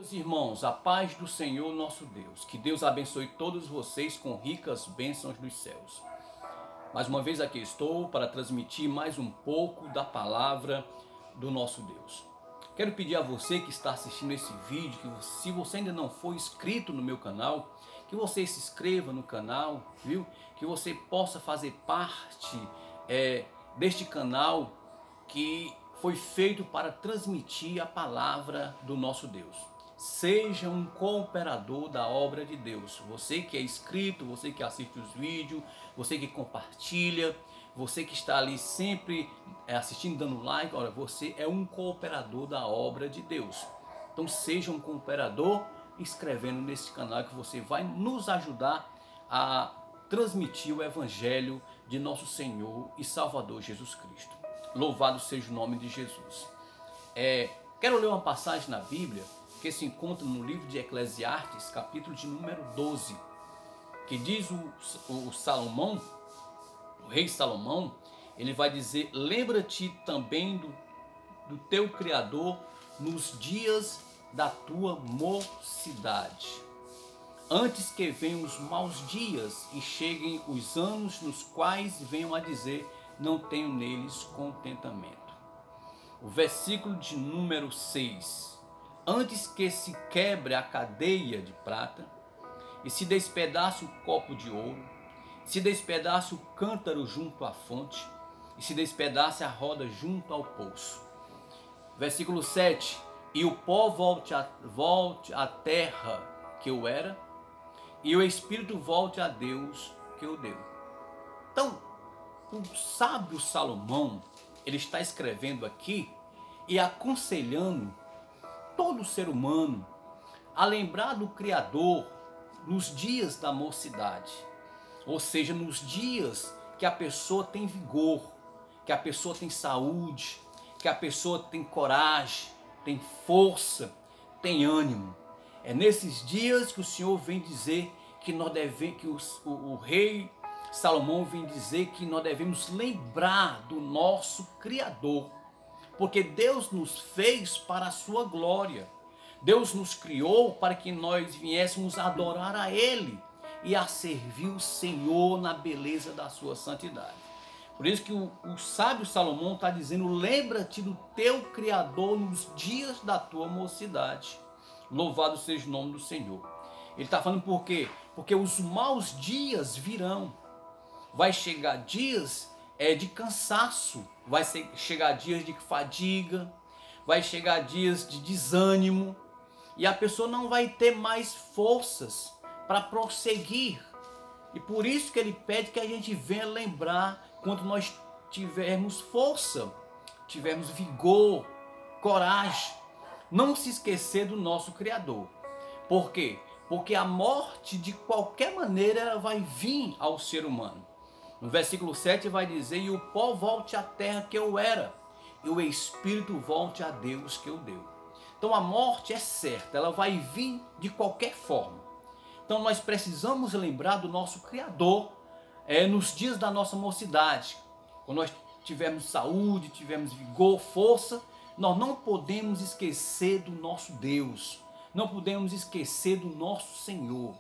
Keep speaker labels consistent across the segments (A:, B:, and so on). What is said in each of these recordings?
A: Meus irmãos, a paz do Senhor nosso Deus, que Deus abençoe todos vocês com ricas bênçãos dos céus. Mais uma vez aqui estou para transmitir mais um pouco da palavra do nosso Deus. Quero pedir a você que está assistindo esse vídeo, que se você ainda não for inscrito no meu canal, que você se inscreva no canal, viu? Que você possa fazer parte deste canal que foi feito para transmitir a palavra do nosso Deus. Seja um cooperador da obra de Deus. Você que é inscrito, você que assiste os vídeos, você que compartilha, você que está ali sempre assistindo, dando like, olha, você é um cooperador da obra de Deus. Então seja um cooperador inscrevendo nesse canal, que você vai nos ajudar a transmitir o evangelho de nosso Senhor e Salvador Jesus Cristo. Louvado seja o nome de Jesus. Quero ler uma passagem na Bíblia que se encontra no livro de Eclesiastes, capítulo de número 12, que diz o Salomão, o rei Salomão, ele vai dizer: lembra-te também do teu Criador nos dias da tua mocidade, antes que venham os maus dias e cheguem os anos nos quais venham a dizer: não tenho neles contentamento. O versículo de número 6: antes que se quebre a cadeia de prata, e se despedace o copo de ouro, se despedace o cântaro junto à fonte, e se despedace a roda junto ao poço. Versículo 7: e o pó volte à terra que o era, e o espírito volte a Deus que o deu. Então, o sábio Salomão, ele está escrevendo aqui e aconselhando todo ser humano a lembrar do Criador nos dias da mocidade, ou seja, nos dias que a pessoa tem vigor, que a pessoa tem saúde, que a pessoa tem coragem, tem força, tem ânimo. É nesses dias que o Senhor vem dizer que nós devemos, que o rei Salomão vem dizer que nós devemos lembrar do nosso Criador, porque Deus nos fez para a sua glória. Deus nos criou para que nós viéssemos adorar a Ele e a servir o Senhor na beleza da sua santidade. Por isso que o sábio Salomão está dizendo: lembra-te do teu Criador nos dias da tua mocidade. Louvado seja o nome do Senhor. Ele está falando por quê? Porque os maus dias virão. Vai chegar dias de cansaço, vai chegar dias de fadiga, vai chegar dias de desânimo, e a pessoa não vai ter mais forças para prosseguir. E por isso que ele pede que a gente venha lembrar quando nós tivermos força, tivermos vigor, coragem, não se esquecer do nosso Criador. Por quê? Porque a morte de qualquer maneira ela vai vir ao ser humano. No versículo 7 vai dizer: e o pó volte à terra que eu era, e o espírito volte a Deus que eu deu. Então a morte é certa, ela vai vir de qualquer forma. Então nós precisamos lembrar do nosso Criador nos dias da nossa mocidade. Quando nós tivermos saúde, tivermos vigor, força, nós não podemos esquecer do nosso Deus, não podemos esquecer do nosso Senhor.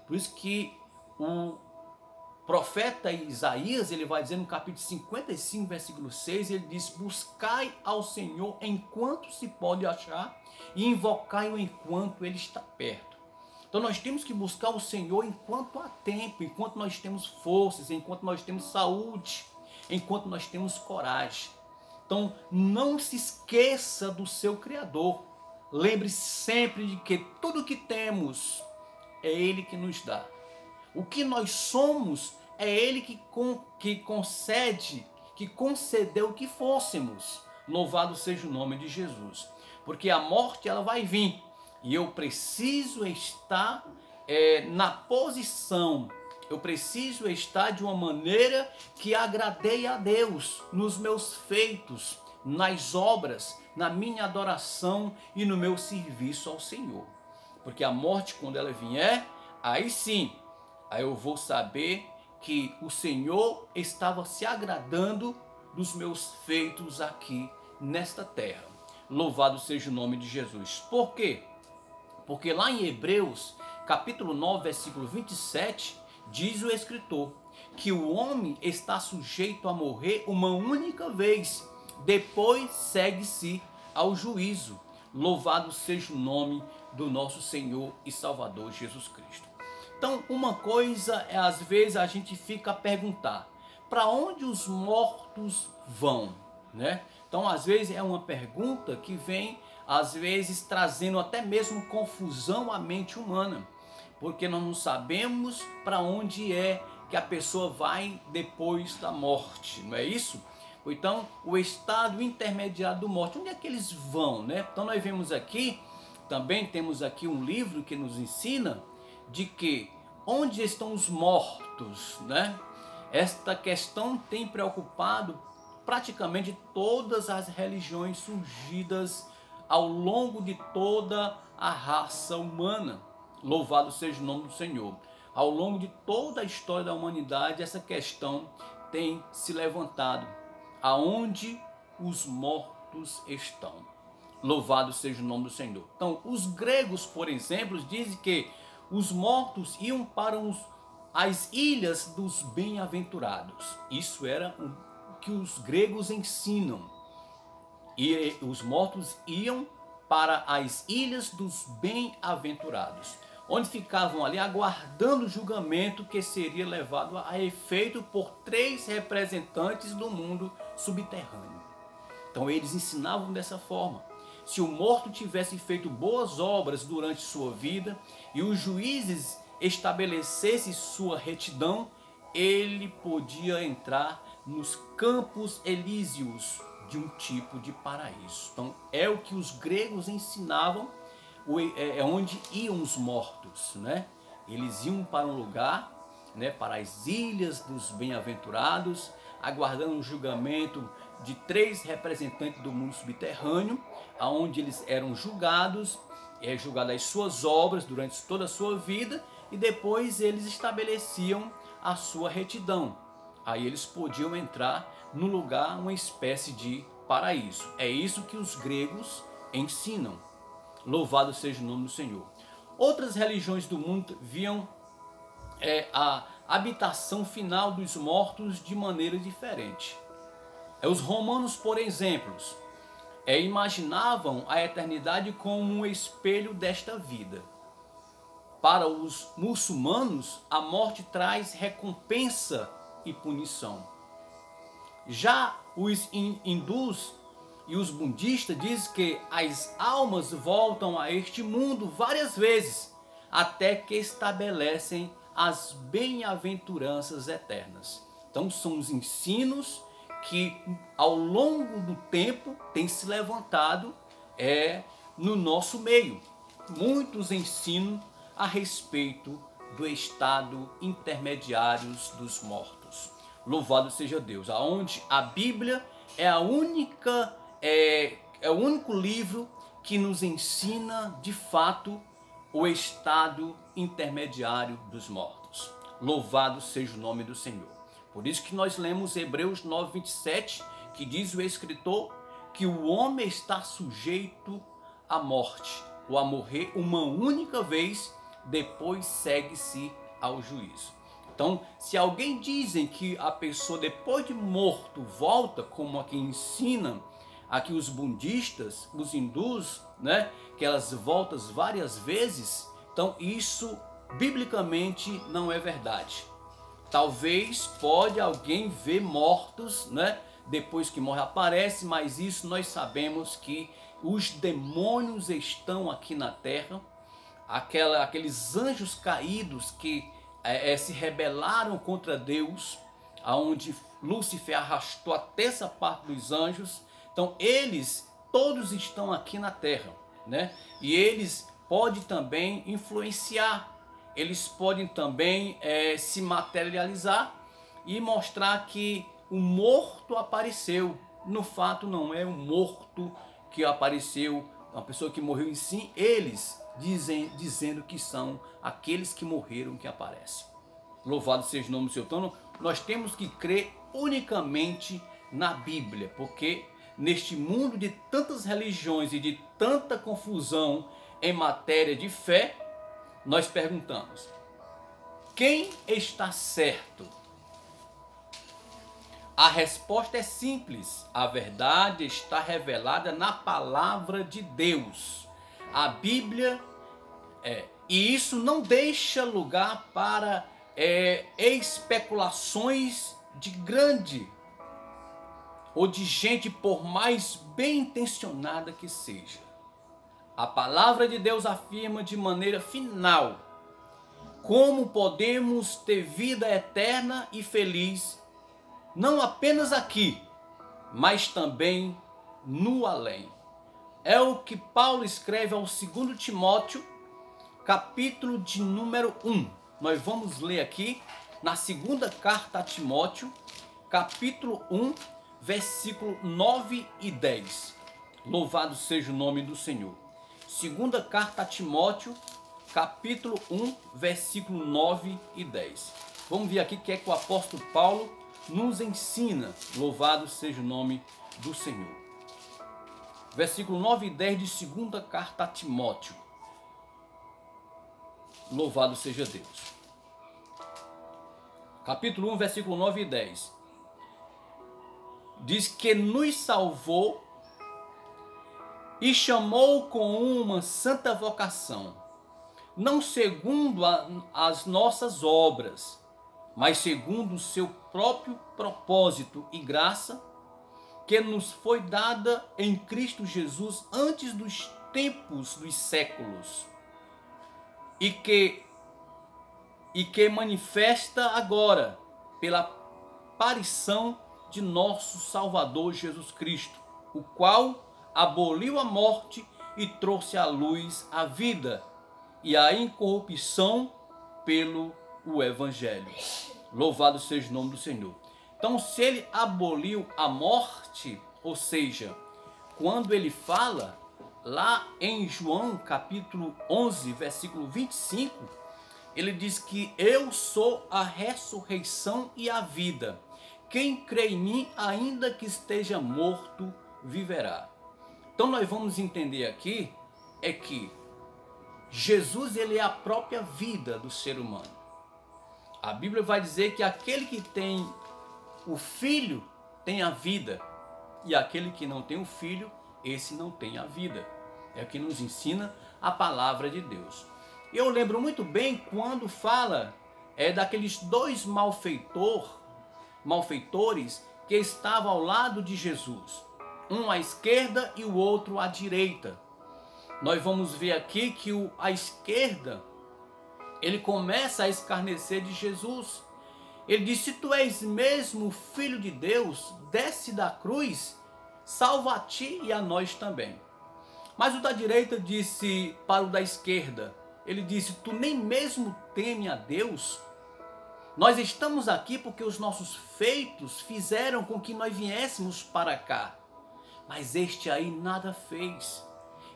A: Por isso que o profeta Isaías, ele vai dizer no capítulo 55, versículo 6, ele diz: buscai ao Senhor enquanto se pode achar, e invocai-o enquanto ele está perto. Então nós temos que buscar o Senhor enquanto há tempo, enquanto nós temos forças, enquanto nós temos saúde, enquanto nós temos coragem. Então não se esqueça do seu Criador. Lembre-se sempre de que tudo que temos é Ele que nos dá. O que nós somos é Ele que concede, que concedeu que fôssemos. Louvado seja o nome de Jesus. Porque a morte ela vai vir. E eu preciso estar na posição. Eu preciso estar de uma maneira que agradeie a Deus nos meus feitos, nas obras, na minha adoração e no meu serviço ao Senhor. Porque a morte, quando ela vier, aí sim, aí eu vou saber que o Senhor estava se agradando dos meus feitos aqui nesta terra. Louvado seja o nome de Jesus. Por quê? Porque lá em Hebreus, capítulo 9, versículo 27, diz o escritor que o homem está sujeito a morrer uma única vez, depois segue-se ao juízo. Louvado seja o nome do nosso Senhor e Salvador Jesus Cristo. Então, uma coisa é, às vezes a gente fica a perguntar, para onde os mortos vão, né? Então, às vezes é uma pergunta que vem, às vezes, trazendo até mesmo confusão à mente humana, porque nós não sabemos para onde é que a pessoa vai depois da morte, não é isso? Então, o estado intermediário do morte, onde é que eles vão, né? Então, nós vemos aqui, também temos aqui um livro que nos ensina de que onde estão os mortos, né? Esta questão tem preocupado praticamente todas as religiões surgidas ao longo de toda a raça humana. Louvado seja o nome do Senhor. Ao longo de toda a história da humanidade, essa questão tem se levantado. Aonde os mortos estão? Louvado seja o nome do Senhor. Então, os gregos, por exemplo, dizem que os mortos iam para as ilhas dos bem-aventurados. Isso era o que os gregos ensinam. E os mortos iam para as ilhas dos bem-aventurados, onde ficavam ali aguardando o julgamento que seria levado a efeito por 3 representantes do mundo subterrâneo. Então eles ensinavam dessa forma. Se o morto tivesse feito boas obras durante sua vida e os juízes estabelecessem sua retidão, ele podia entrar nos campos elíseos de um tipo de paraíso. Então é o que os gregos ensinavam, é onde iam os mortos, né? Eles iam para um lugar, né, para as ilhas dos bem-aventurados, aguardando o julgamento de 3 representantes do mundo subterrâneo, aonde eles eram julgadas as suas obras durante toda a sua vida, e depois eles estabeleciam a sua retidão. Aí eles podiam entrar no lugar, uma espécie de paraíso. É isso que os gregos ensinam. Louvado seja o nome do Senhor. Outras religiões do mundo viam a habitação final dos mortos de maneira diferente. Os romanos, por exemplo, imaginavam a eternidade como um espelho desta vida. Para os muçulmanos, a morte traz recompensa e punição. Já os hindus e os budistas dizem que as almas voltam a este mundo várias vezes, até que estabelecem as bem-aventuranças eternas. Então são os ensinos que ao longo do tempo têm se levantado no nosso meio. Muitos ensinam a respeito do estado intermediário dos mortos. Louvado seja Deus, aonde a Bíblia é o único livro que nos ensina de fato o estado intermediário dos mortos. Louvado seja o nome do Senhor. Por isso que nós lemos Hebreus 9, 27, que diz o escritor que o homem está sujeito à morte, ou a morrer uma única vez, depois segue-se ao juízo. Então, se alguém dizem que a pessoa depois de morto volta, como aqui ensinam aqui os budistas, os hindus, né, que elas voltam várias vezes, então isso biblicamente não é verdade. Talvez pode alguém ver mortos, né, depois que morre aparece, mas isso nós sabemos que os demônios estão aqui na terra, aqueles anjos caídos que se rebelaram contra Deus, aonde Lúcifer arrastou a terça parte dos anjos. Então eles todos estão aqui na terra, né? E eles podem também influenciar, eles podem também se materializar e mostrar que o morto apareceu. No fato não é um morto que apareceu, uma pessoa que morreu em si, eles dizendo que são aqueles que morreram que aparecem. Louvado seja o nome do Senhor. Então nós temos que crer unicamente na Bíblia, porque neste mundo de tantas religiões e de tanta confusão, em matéria de fé, nós perguntamos: quem está certo? A resposta é simples. A verdade está revelada na palavra de Deus. A Bíblia e isso não deixa lugar para especulações de grande ou de gente, por mais bem intencionada que seja. A palavra de Deus afirma de maneira final como podemos ter vida eterna e feliz, não apenas aqui, mas também no além. É o que Paulo escreve ao 2 Timóteo, capítulo de número 1. Nós vamos ler aqui na segunda carta a Timóteo, capítulo 1, versículo 9 e 10. Louvado seja o nome do Senhor. Segunda carta a Timóteo, capítulo 1, versículo 9 e 10. Vamos ver aqui o que é que o apóstolo Paulo nos ensina. Louvado seja o nome do Senhor. Versículo 9 e 10 de segunda carta a Timóteo. Louvado seja Deus. Capítulo 1, versículo 9 e 10. Diz que nos salvou e chamou com uma santa vocação, não segundo as nossas obras, mas segundo o seu próprio propósito e graça, que nos foi dada em Cristo Jesus antes dos tempos dos séculos, e que manifesta agora pela aparição de nosso Salvador Jesus Cristo, o qual aboliu a morte e trouxe à luz a vida e a incorrupção pelo Evangelho. Louvado seja o nome do Senhor. Então, se ele aboliu a morte, ou seja, quando ele fala lá em João capítulo 11, versículo 25, ele diz que eu sou a ressurreição e a vida. Quem crê em mim, ainda que esteja morto, viverá. Então nós vamos entender aqui que Jesus, ele é a própria vida do ser humano. A Bíblia vai dizer que aquele que tem o Filho tem a vida, e aquele que não tem o Filho, esse não tem a vida. É o que nos ensina a palavra de Deus. Eu lembro muito bem quando fala daqueles dois malfeitores que estavam ao lado de Jesus, um à esquerda e o outro à direita. Nós vamos ver aqui que à esquerda, ele começa a escarnecer de Jesus. Ele diz: se tu és mesmo filho de Deus, desce da cruz, salva a ti e a nós também. Mas o da direita disse para o da esquerda, ele disse: tu nem mesmo teme a Deus? Nós estamos aqui porque os nossos feitos fizeram com que nós viéssemos para cá. Mas este aí nada fez.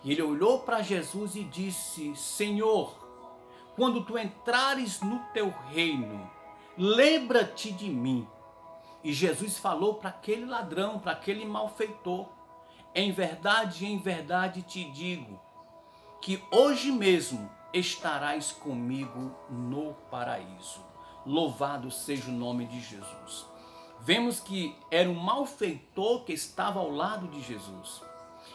A: E ele olhou para Jesus e disse: Senhor, quando tu entrares no teu reino, lembra-te de mim. E Jesus falou para aquele ladrão, para aquele malfeitor: em verdade te digo, que hoje mesmo estarás comigo no paraíso. Louvado seja o nome de Jesus. Vemos que era um malfeitor que estava ao lado de Jesus.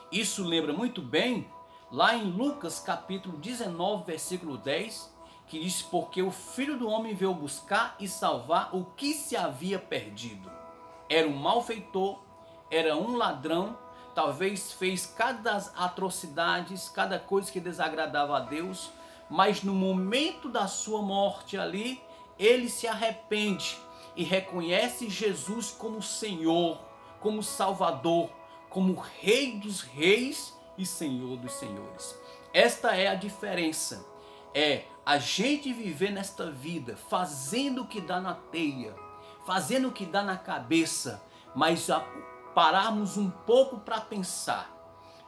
A: Isso lembra muito bem lá em Lucas capítulo 19, versículo 10, que diz: porque o Filho do Homem veio buscar e salvar o que se havia perdido. Era um malfeitor, era um ladrão, talvez fez cada atrocidades, cada coisa que desagradava a Deus, mas no momento da sua morte ali, ele se arrepende e reconhece Jesus como Senhor, como Salvador, como Rei dos Reis e Senhor dos Senhores. Esta é a diferença. É a gente viver nesta vida, fazendo o que dá na teia, fazendo o que dá na cabeça, mas pararmos um pouco para pensar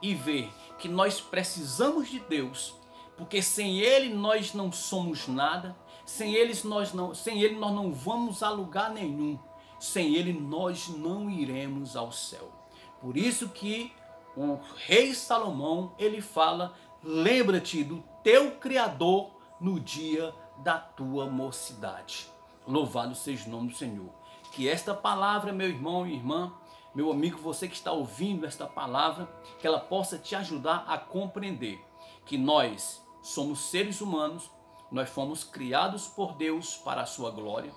A: e ver que nós precisamos de Deus, porque sem Ele nós não somos nada, sem Ele nós não vamos a lugar nenhum, sem Ele nós não iremos ao céu. Por isso que o rei Salomão, ele fala: lembra-te do teu Criador no dia da tua mocidade. Louvado seja o nome do Senhor. Que esta palavra, meu irmão e irmã, meu amigo, você que está ouvindo esta palavra, que ela possa te ajudar a compreender que nós somos seres humanos, nós fomos criados por Deus para a sua glória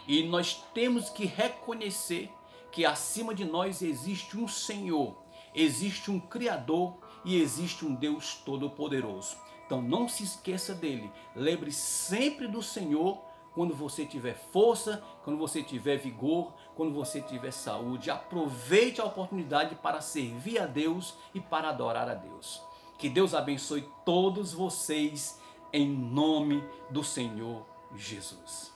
A: e nós temos que reconhecer que acima de nós existe um Senhor, existe um Criador e existe um Deus Todo-Poderoso. Então não se esqueça dele, lembre sempre do Senhor quando você tiver força, quando você tiver vigor, quando você tiver saúde. Aproveite a oportunidade para servir a Deus e para adorar a Deus. Que Deus abençoe todos vocês em nome do Senhor Jesus.